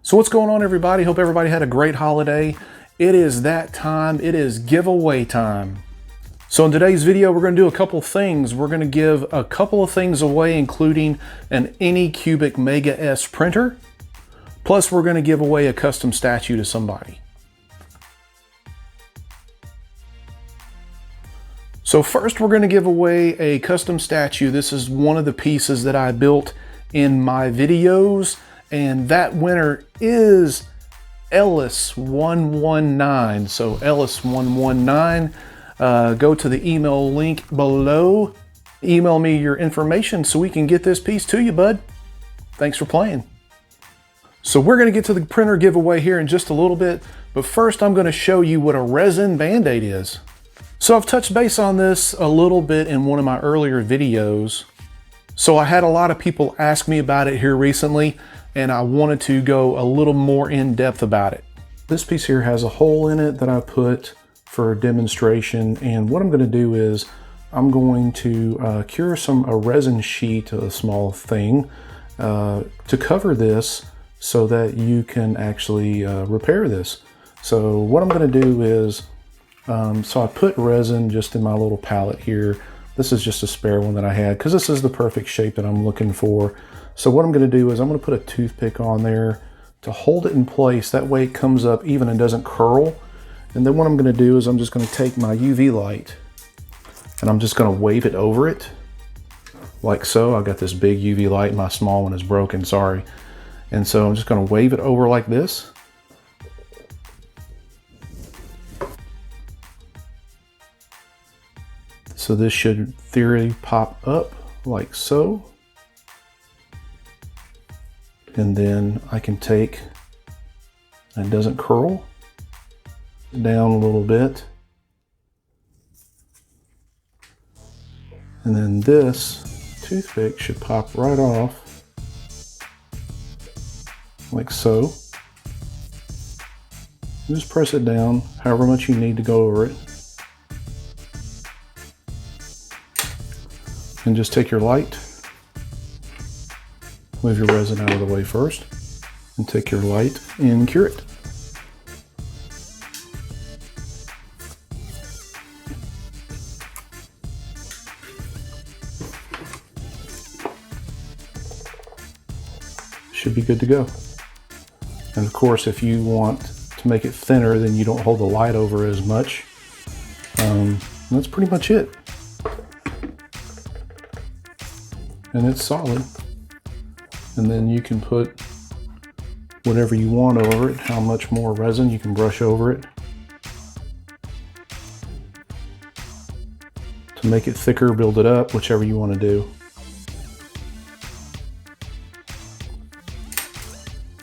So what's going on, everybody? Hope everybody had a great holiday. It is that time. It is giveaway time. So in today's video, we're going to do a couple things. We're going to give a couple of things away, including an Anycubic Mega S printer. Plus, we're going to give away a custom statue to somebody. So first, we're going to give away a custom statue. This is one of the pieces that I built in my videos, and that winner is Ellis119. So Ellis119, go to the email link below. Email me your information so we can get this piece to you, bud. Thanks for playing. So we're going to get to the printer giveaway here in just a little bit, but first I'm going to show you what a resin Band-Aid is. So I've touched base on this a little bit in one of my earlier videos. So I had a lot of people ask me about it here recently, and I wanted to go a little more in depth about it. This piece here has a hole in it that I put for a demonstration, and what I'm going to do is I'm going to cure a resin sheet, a small thing, to cover this so that you can actually repair this. So what I'm going to do is, so I put resin just in my little palette here. This is just a spare one that I had because this is the perfect shape that I'm looking for. So what I'm going to do is I'm going to put a toothpick on there to hold it in place. That way it comes up even and doesn't curl. And then what I'm going to do is I'm just going to take my UV light and I'm just going to wave it over it like so. I've got this big UV light, my small one is broken, sorry. And so I'm just going to wave it over like this. So this should in theory pop up like so. And then I can take, and it doesn't curl, down a little bit. And then this toothpick should pop right off like so. Just press it down however much you need to go over it. And just take your light, move your resin out of the way first, and take your light and cure it. Should be good to go. And of course, if you want to make it thinner, then you don't hold the light over as much. That's pretty much it. And it's solid. And then you can put whatever you want over it, how much more resin you can brush over it to make it thicker, build it up, whichever you want to do.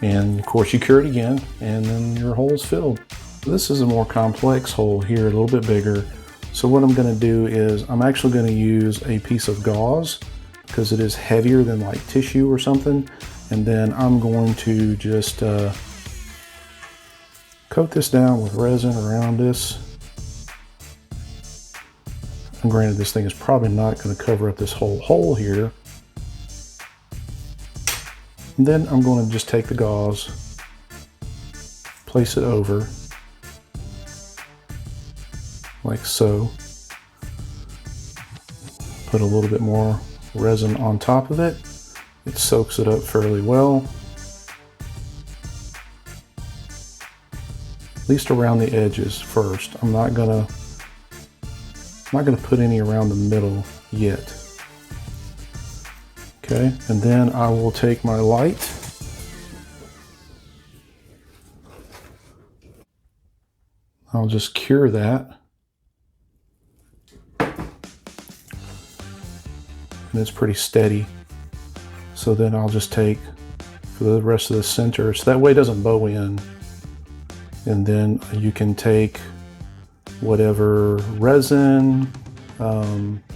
And of course you cure it again, and then your hole is filled. This is a more complex hole here, a little bit bigger. So what I'm going to do is I'm actually going to use a piece of gauze because it is heavier than like tissue or something. And then I'm going to just coat this down with resin around this. And granted, this thing is probably not going to cover up this whole hole here. And then I'm going to just take the gauze, place it over, like so. Put a little bit more resin on top of it. It soaks it up fairly well. At least around the edges first. I'm not gonna put any around the middle yet. Okay, and then I will take my light. I'll just cure that. And it's pretty steady. So then I'll just take for the rest of the center, so that way it doesn't bow in. And then you can take whatever resin,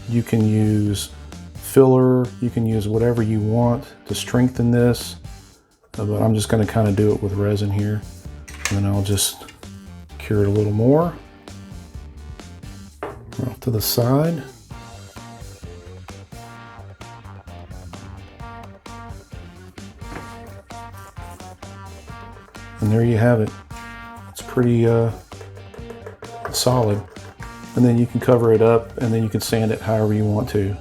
you can use filler, you can use whatever you want to strengthen this. But I'm just going to kind of do it with resin here. And then I'll just cure it a little more. Off to the side. And there you have it. It's pretty solid. And then you can cover it up and then you can sand it however you want to.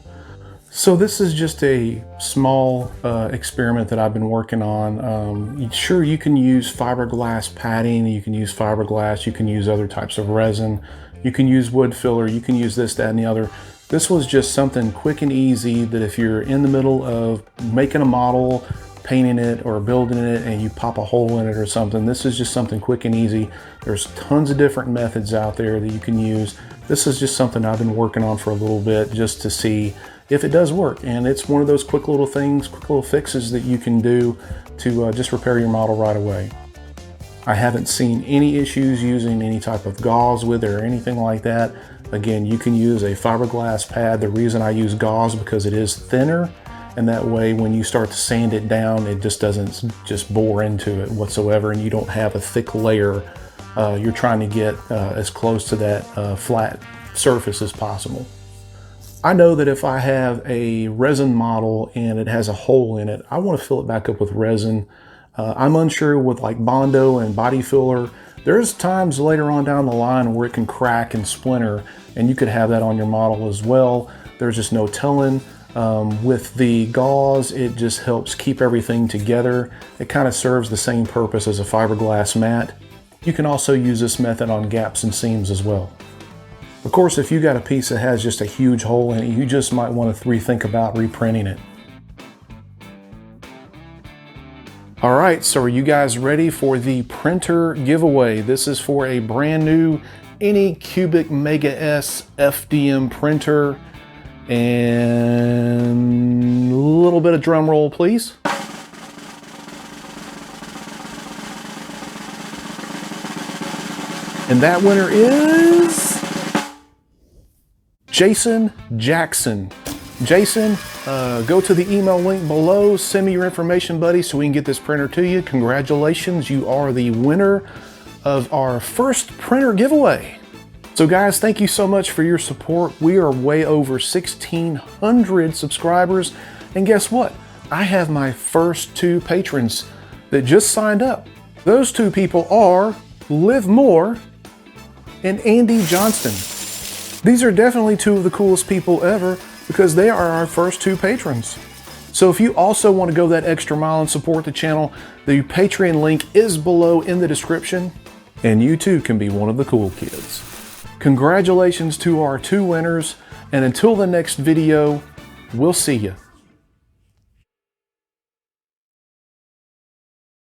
So this is just a small experiment that I've been working on. Sure, you can use fiberglass padding, you can use fiberglass, you can use other types of resin, you can use wood filler, you can use this, that, and the other. This was just something quick and easy that if you're in the middle of making a model, painting it or building it, and you pop a hole in it or something, this is just something quick and easy. There's tons of different methods out there that you can use. This is just something I've been working on for a little bit just to see if it does work. And it's one of those quick little things, quick little fixes that you can do to just repair your model right away. I haven't seen any issues using any type of gauze with it or anything like that. Again, you can use a fiberglass pad. The reason I use gauze because it is thinner, and that way when you start to sand it down, it just doesn't just bore into it whatsoever, and you don't have a thick layer. You're trying to get as close to that flat surface as possible. I know that if I have a resin model and it has a hole in it, I want to fill it back up with resin. I'm unsure with like Bondo and body filler. There's times later on down the line where it can crack and splinter, and you could have that on your model as well. There's just no telling. With the gauze, it just helps keep everything together. It kind of serves the same purpose as a fiberglass mat. You can also use this method on gaps and seams as well. Of course, if you got a piece that has just a huge hole in it, you just might want to rethink about reprinting it. All right, so are you guys ready for the printer giveaway? This is for a brand new Anycubic Mega S FDM printer. And a little bit of drum roll, please. And that winner is Jason Jackson. Jason, go to the email link below, send me your information, buddy, so we can get this printer to you. Congratulations, you are the winner of our first printer giveaway. So guys, thank you so much for your support. We are way over 1,600 subscribers. And guess what? I have my first 2 patrons that just signed up. Those 2 people are Liv Moore and Andy Johnston. These are definitely 2 of the coolest people ever because they are our first 2 patrons. So if you also want to go that extra mile and support the channel, the Patreon link is below in the description, and you too can be one of the cool kids. Congratulations to our 2 winners, and until the next video, we'll see you.